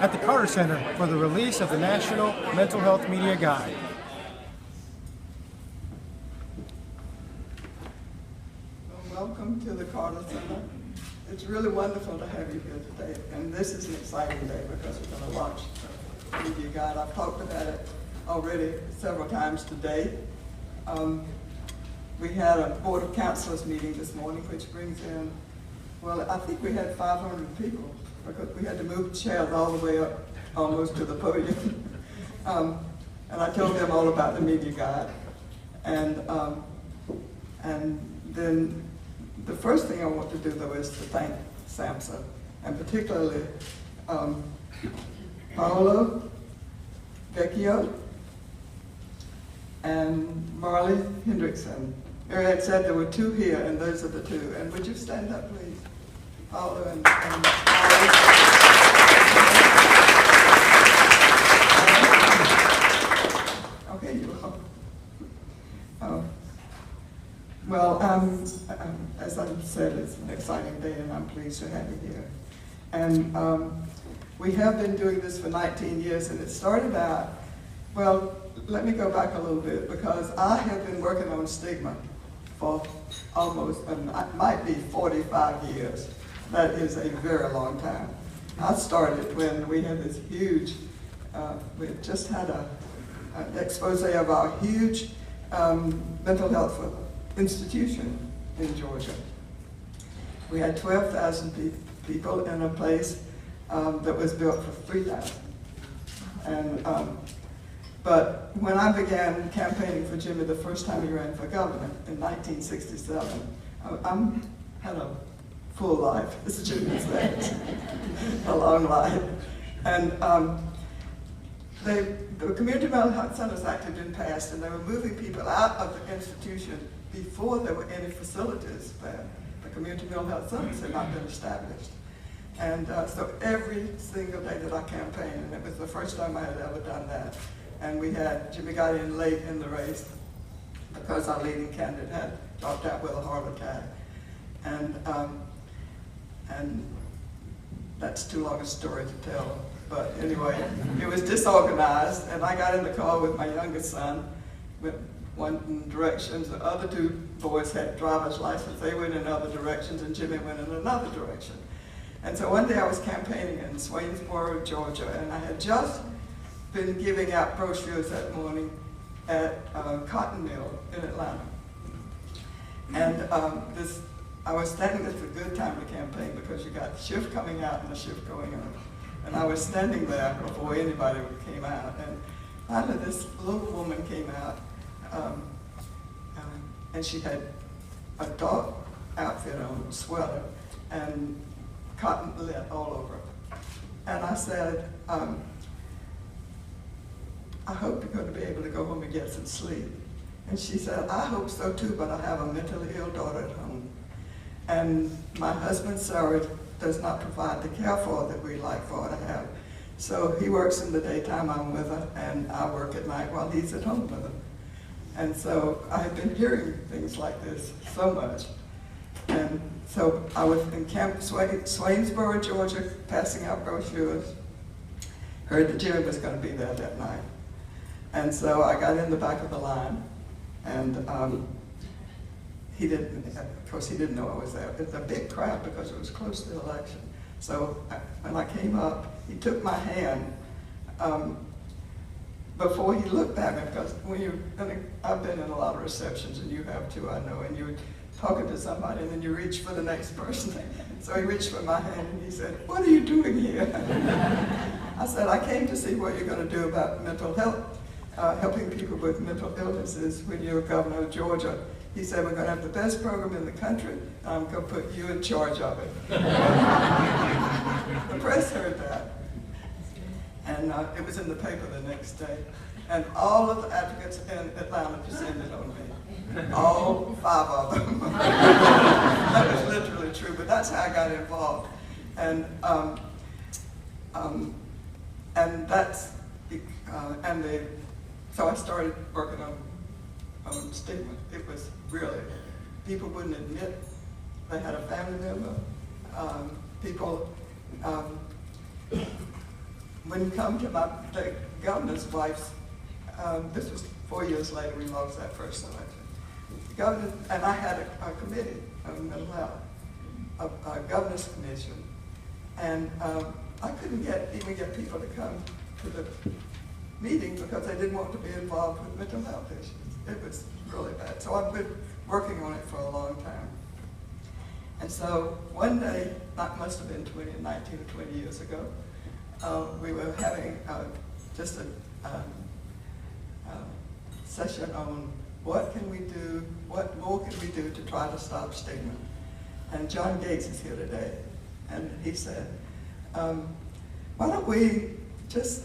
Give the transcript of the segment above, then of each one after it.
at the Carter Center for the release of the National Mental Health Media Guide. Welcome to the Carter Center. It's really wonderful to have you here today, and this is an exciting day because we're going to launch the Media Guide. I've talked about it already several times today. We had a Board of Counselors meeting this morning, which brings in, well, I think we had 500 people because we had to move chairs all the way up almost to the podium. And I told them all about the Media Guide. And then the first thing I want to do, though, is to thank SAMHSA, and particularly Paolo Vecchio and Marley Hendrickson. Mary had said there were two here, and those are the two. And would you stand up, please? Paolo and Marley. Okay, you are. Well, as I said, it's an exciting day, and I'm pleased to have you here. And we have been doing this for 19 years, and it started out, well, let me go back a little bit, because I have been working on stigma for almost, it might be 45 years. That is a very long time. I started when we had this huge, we had just had an expose of our huge mental health institution in Georgia. We had 12,000 people in a place that was built for 3,000. And but when I began campaigning for Jimmy the first time he ran for governor in 1967, I had a full life, as Jimmy says, a long life. And the Community Mental Health Centers Act had been passed, and they were moving people out of the institution before there were any facilities there. The Community Mental Health Centers had not been established. And so every single day that I campaigned, and it was the first time I had ever done that, and we had, Jimmy got in late in the race because our leading candidate had dropped out with a heart attack. And that's too long a story to tell. But anyway, it was disorganized, and I got in the car with my youngest son, went one direction. The other two boys had driver's license. They went in other directions, and Jimmy went in another direction. And so one day I was campaigning in Swainsboro, Georgia, and I had just been giving out brochures that morning at Cotton Mill in Atlanta. And I was standing, it's a good time to campaign because you got the shift coming out and the shift going on. And I was standing there before anybody came out. And finally this little woman came out, and she had a dark outfit on, sweater, and cotton lit all over. And I said, I hope you're going to be able to go home and get some sleep. And she said, I hope so too, but I have a mentally ill daughter at home. And my husband, Sarah, does not provide the care for her that we like for her to have. So he works in the daytime, I'm with her, and I work at night while he's at home with her. And so I've been hearing things like this so much. And so I was in Camp Swainsboro, Georgia, passing out brochures. Heard that Jimmy was going to be there that night. And so I got in the back of the line, and he didn't, of course he didn't know I was there. It was a big crowd because it was close to the election. So when I came up, he took my hand before he looked at me, because when I've been in a lot of receptions, and you have too, I know, and you're talking to somebody and then you reach for the next person. So he reached for my hand and he said, what are you doing here? I said, I came to see what you're going to do about mental health, helping people with mental illnesses when you're governor of Georgia. He said, we're going to have the best program in the country, and I'm going to put you in charge of it. The press heard that. And it was in the paper the next day. And all of the advocates in Atlanta descended on me. All 5 of them. That was literally true, but that's how I got involved. And so I started working on stigma. It was really, people wouldn't admit they had a family member. People when you come to the governor's wife's, this was 4 years later, we lost that first election. The governor, and I had a committee of mental health, a governor's commission, and I couldn't even get people to come to the meeting because they didn't want to be involved with mental health issues. It was really bad. So I've been working on it for a long time. And so one day, that must have been 19 or 20 years ago, we were having just a session on what can we do, what more can we do to try to stop stigma. And John Gates is here today, and he said, why don't we just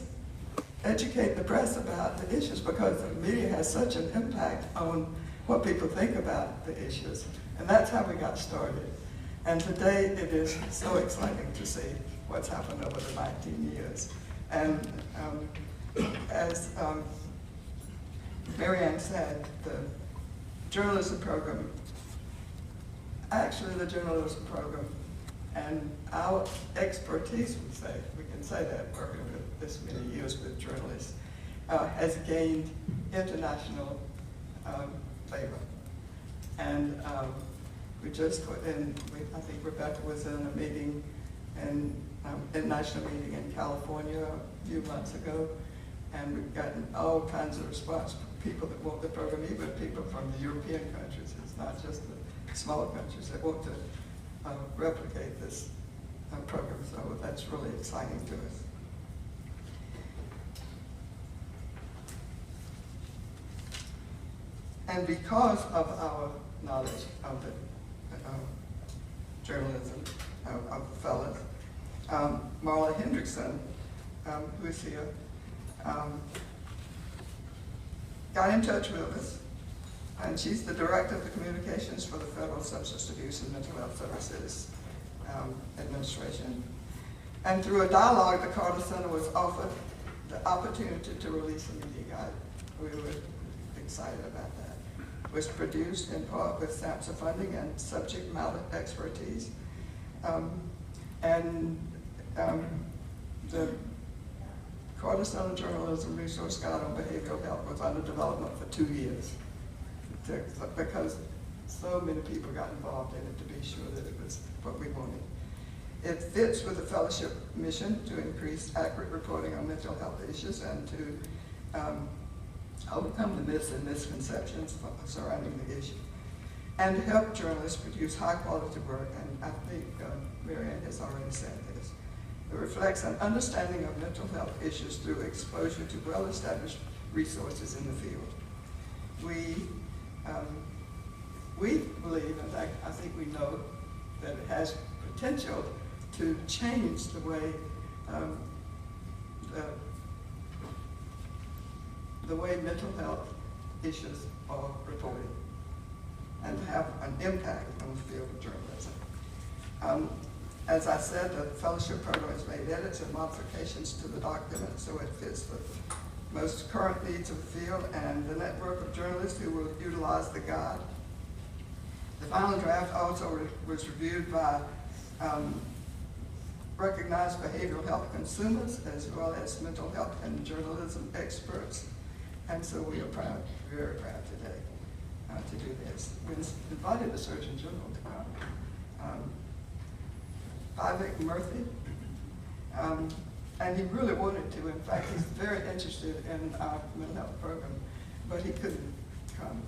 educate the press about the issues, because the media has such an impact on what people think about the issues. And that's how we got started. And today it is so exciting to see what's happened over the 19 years. And as Marianne said, the journalism program, actually the journalism program and our expertise, we can say that working with this many years with journalists, has gained international favor. And we just put in, I think Rebecca was in a meeting, a national meeting in California a few months ago, and we've gotten all kinds of response from people that want the program, even people from the European countries. It's not just the smaller countries that want to replicate this program, so that's really exciting to us. And because of our knowledge of the journalism of the fellows, Marla Hendrickson, who is here, got in touch with us, and she's the director of the communications for the Federal Substance Abuse and Mental Health Services Administration. And through a dialogue, the Carter Center was offered the opportunity to release a media guide. We were excited about that. It was produced in part with SAMHSA funding and subject matter expertise. The Carter Center Journalism Resource Guide on Behavioral Health was under development for 2 years because so many people got involved in it to be sure that it was what we wanted. It fits with the fellowship mission to increase accurate reporting on mental health issues and to overcome the myths and misconceptions surrounding the issue, and to help journalists produce high-quality work, and I think Marianne has already said this. It reflects an understanding of mental health issues through exposure to well-established resources in the field. We believe, in fact, I think we know that it has potential to change the way the way mental health issues are reported and have an impact on the field of journalism. As I said, the fellowship program has made edits and modifications to the document so it fits the most current needs of the field and the network of journalists who will utilize the guide. The final draft also was reviewed by recognized behavioral health consumers as well as mental health and journalism experts. And so we are proud, very proud today to do this. We invited the Surgeon General to come, Vivek Murthy, and he really wanted to. In fact, he's very interested in our mental health program, but he couldn't come,